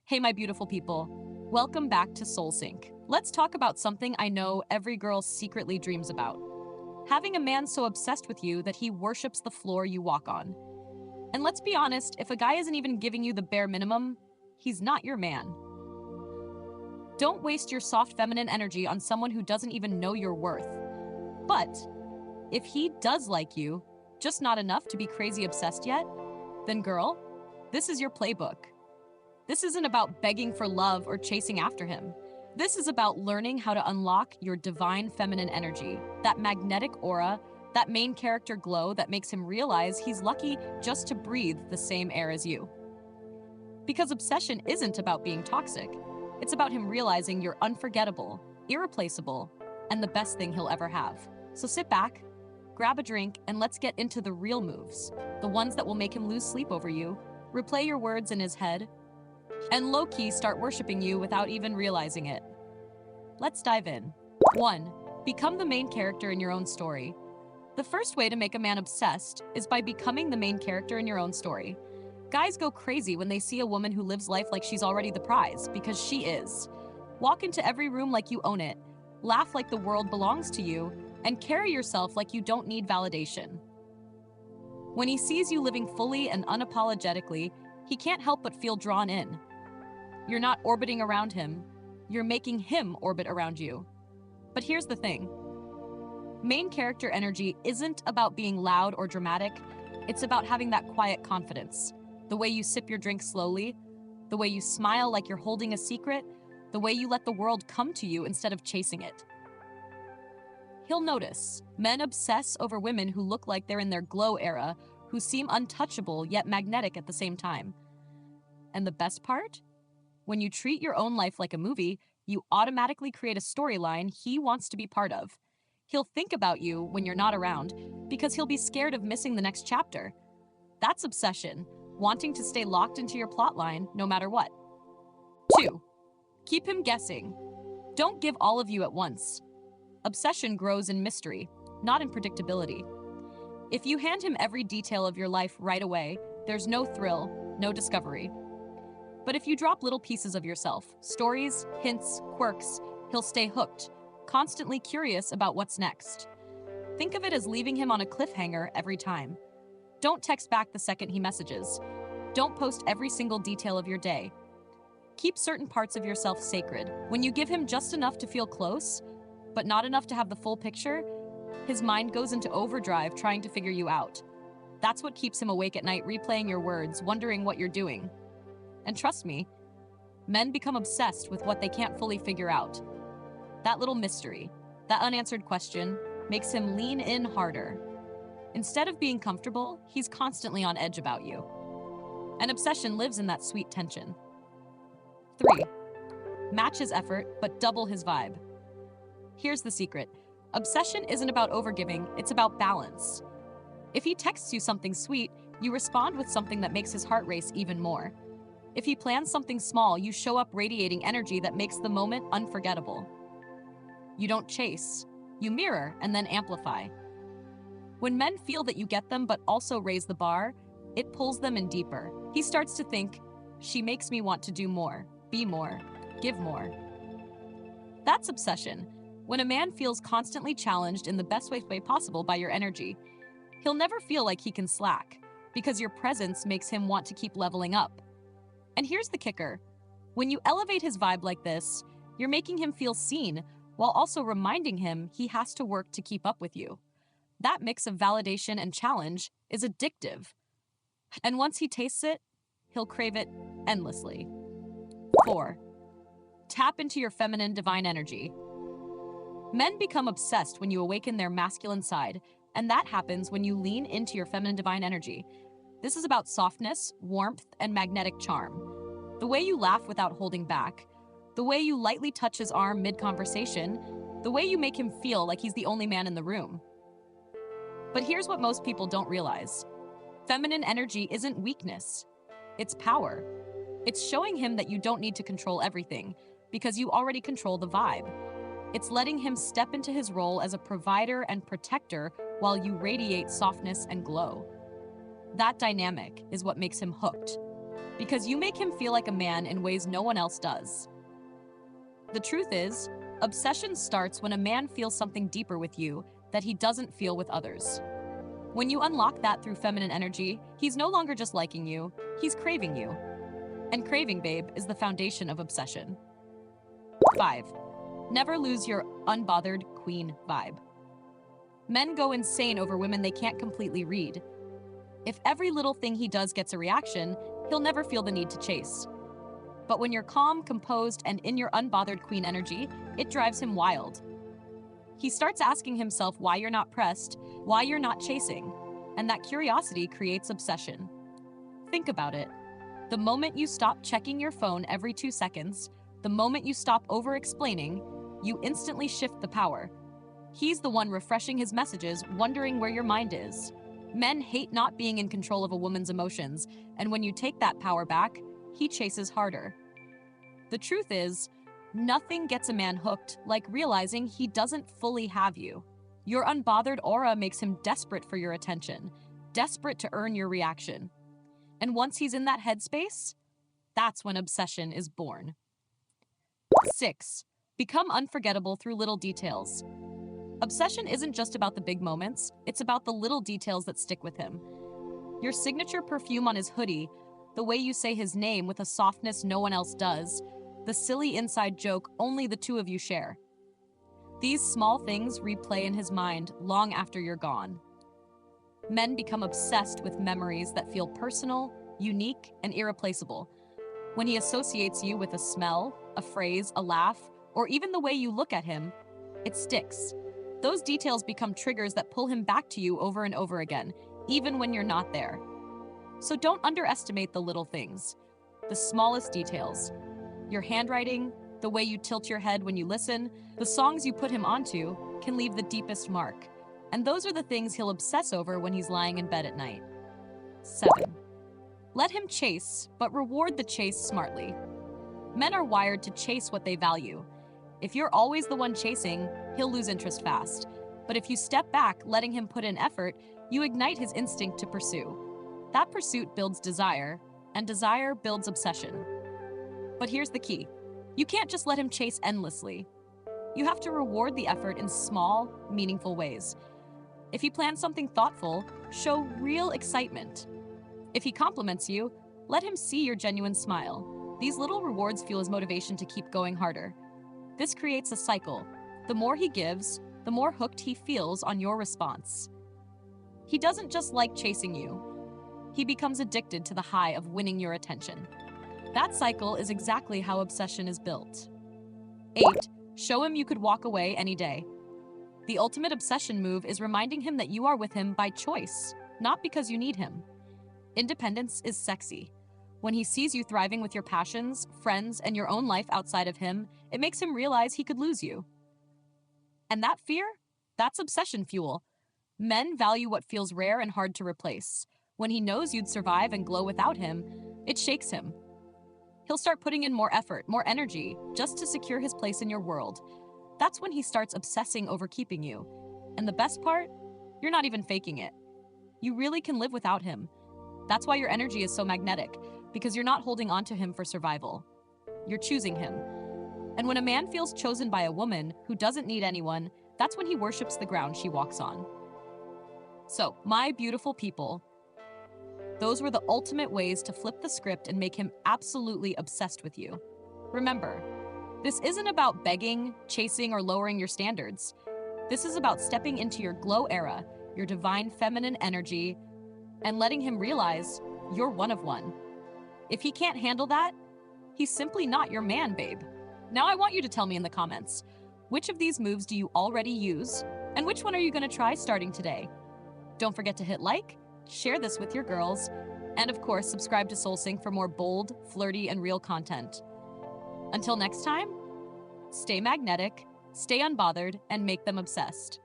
Hey, my beautiful people. Welcome back to SoulSync. Let's talk about something I know every girl secretly dreams about. Having a man so obsessed with you that he worships the floor you walk on. And let's be honest, if a guy isn't even giving you the bare minimum, he's not your man. Don't waste your soft feminine energy on someone who doesn't even know your worth. But if he does like you, just not enough to be crazy obsessed yet, then girl, this is your playbook. This isn't about begging for love or chasing after him. This is about learning how to unlock your divine feminine energy, that magnetic aura, that main character glow that makes him realize he's lucky just to breathe the same air as you. Because obsession isn't about being toxic. It's about him realizing you're unforgettable, irreplaceable, and the best thing he'll ever have. So sit back, grab a drink, and let's get into the real moves, the ones that will make him lose sleep over you, replay your words in his head, and low-key start worshiping you without even realizing it. Let's dive in. 1. Become the main character in your own story. The first way to make a man obsessed is by becoming the main character in your own story. Guys go crazy when they see a woman who lives life like she's already the prize, because she is. Walk into every room like you own it, laugh like the world belongs to you, and carry yourself like you don't need validation. When he sees you living fully and unapologetically, he can't help but feel drawn in. You're not orbiting around him, you're making him orbit around you. But here's the thing. Main character energy isn't about being loud or dramatic, it's about having that quiet confidence. The way you sip your drink slowly, the way you smile like you're holding a secret, the way you let the world come to you instead of chasing it. He'll notice. Men obsess over women who look like they're in their glow era, who seem untouchable yet magnetic at the same time. And the best part? When you treat your own life like a movie, you automatically create a storyline he wants to be part of. He'll think about you when you're not around because he'll be scared of missing the next chapter. That's obsession, wanting to stay locked into your plotline no matter what. 2. Keep him guessing. Don't give all of you at once. Obsession grows in mystery, not in predictability. If you hand him every detail of your life right away, there's no thrill, no discovery. But if you drop little pieces of yourself, stories, hints, quirks, he'll stay hooked, constantly curious about what's next. Think of it as leaving him on a cliffhanger every time. Don't text back the second he messages. Don't post every single detail of your day. Keep certain parts of yourself sacred. When you give him just enough to feel close, but not enough to have the full picture, his mind goes into overdrive trying to figure you out. That's what keeps him awake at night, replaying your words, wondering what you're doing. And trust me, men become obsessed with what they can't fully figure out. That little mystery, that unanswered question, makes him lean in harder. Instead of being comfortable, he's constantly on edge about you. And obsession lives in that sweet tension. 3. Match his effort, but double his vibe. Here's the secret. Obsession isn't about overgiving, it's about balance. If he texts you something sweet, you respond with something that makes his heart race even more. If he plans something small, you show up radiating energy that makes the moment unforgettable. You don't chase, you mirror and then amplify. When men feel that you get them but also raise the bar, it pulls them in deeper. He starts to think, she makes me want to do more, be more, give more. That's obsession. When a man feels constantly challenged in the best way possible by your energy, he'll never feel like he can slack, because your presence makes him want to keep leveling up. And here's the kicker. When you elevate his vibe like this, you're making him feel seen, while also reminding him he has to work to keep up with you. That mix of validation and challenge is addictive. And once he tastes it, he'll crave it endlessly. 4. Tap into your feminine divine energy. Men become obsessed when you awaken their masculine side, and that happens when you lean into your feminine divine energy. This is about softness, warmth, and magnetic charm. The way you laugh without holding back, the way you lightly touch his arm mid-conversation, the way you make him feel like he's the only man in the room. But here's what most people don't realize. Feminine energy isn't weakness, it's power. It's showing him that you don't need to control everything, because you already control the vibe. It's letting him step into his role as a provider and protector while you radiate softness and glow. That dynamic is what makes him hooked. because you make him feel like a man in ways no one else does. The truth is, obsession starts when a man feels something deeper with you that he doesn't feel with others. When you unlock that through feminine energy, he's no longer just liking you, he's craving you. And craving, babe, is the foundation of obsession. 5. Never lose your unbothered queen vibe. Men go insane over women they can't completely read. If every little thing he does gets a reaction, he'll never feel the need to chase. But when you're calm, composed, and in your unbothered queen energy, it drives him wild. He starts asking himself why you're not pressed, why you're not chasing, and that curiosity creates obsession. Think about it. The moment you stop checking your phone every 2 seconds, the moment you stop over-explaining, you instantly shift the power. He's the one refreshing his messages, wondering where your mind is. Men hate not being in control of a woman's emotions, and when you take that power back, he chases harder. The truth is, nothing gets a man hooked like realizing he doesn't fully have you. Your unbothered aura makes him desperate for your attention, desperate to earn your reaction. And once he's in that headspace, that's when obsession is born. 6. Become unforgettable through little details. Obsession isn't just about the big moments, it's about the little details that stick with him. Your signature perfume on his hoodie, the way you say his name with a softness no one else does, the silly inside joke only the two of you share. These small things replay in his mind long after you're gone. Men become obsessed with memories that feel personal, unique, and irreplaceable. When he associates you with a smell, a phrase, a laugh, or even the way you look at him, it sticks. Those details become triggers that pull him back to you over and over again, even when you're not there. So don't underestimate the little things, the smallest details. Your handwriting, the way you tilt your head when you listen, the songs you put him onto can leave the deepest mark. And those are the things he'll obsess over when he's lying in bed at night. 7. Let him chase, but reward the chase smartly. Men are wired to chase what they value. If you're always the one chasing, he'll lose interest fast. But if you step back, letting him put in effort, you ignite his instinct to pursue. That pursuit builds desire, and desire builds obsession. But here's the key. You can't just let him chase endlessly. You have to reward the effort in small, meaningful ways. If he plans something thoughtful, show real excitement. If he compliments you, let him see your genuine smile. These little rewards fuel his motivation to keep going harder. This creates a cycle. The more he gives, the more hooked he feels on your response. He doesn't just like chasing you. He becomes addicted to the high of winning your attention. That cycle is exactly how obsession is built. 8. Show him you could walk away any day. The ultimate obsession move is reminding him that you are with him by choice, not because you need him. Independence is sexy. When he sees you thriving with your passions, friends, and your own life outside of him, it makes him realize he could lose you. And that fear? That's obsession fuel. Men value what feels rare and hard to replace. When he knows you'd survive and glow without him, it shakes him. He'll start putting in more effort, more energy, just to secure his place in your world. That's when he starts obsessing over keeping you. And the best part? You're not even faking it. You really can live without him. That's why your energy is so magnetic, because you're not holding on to him for survival. You're choosing him. And when a man feels chosen by a woman who doesn't need anyone, that's when he worships the ground she walks on. So, my beautiful people, those were the ultimate ways to flip the script and make him absolutely obsessed with you. Remember, this isn't about begging, chasing, or lowering your standards. This is about stepping into your glow era, your divine feminine energy, and letting him realize you're one of one. If he can't handle that, he's simply not your man, babe. Now I want you to tell me in the comments, which of these moves do you already use, and which one are you going to try starting today? Don't forget to hit like, share this with your girls, and of course, subscribe to SoulSync for more bold, flirty, and real content. Until next time, stay magnetic, stay unbothered, and make them obsessed.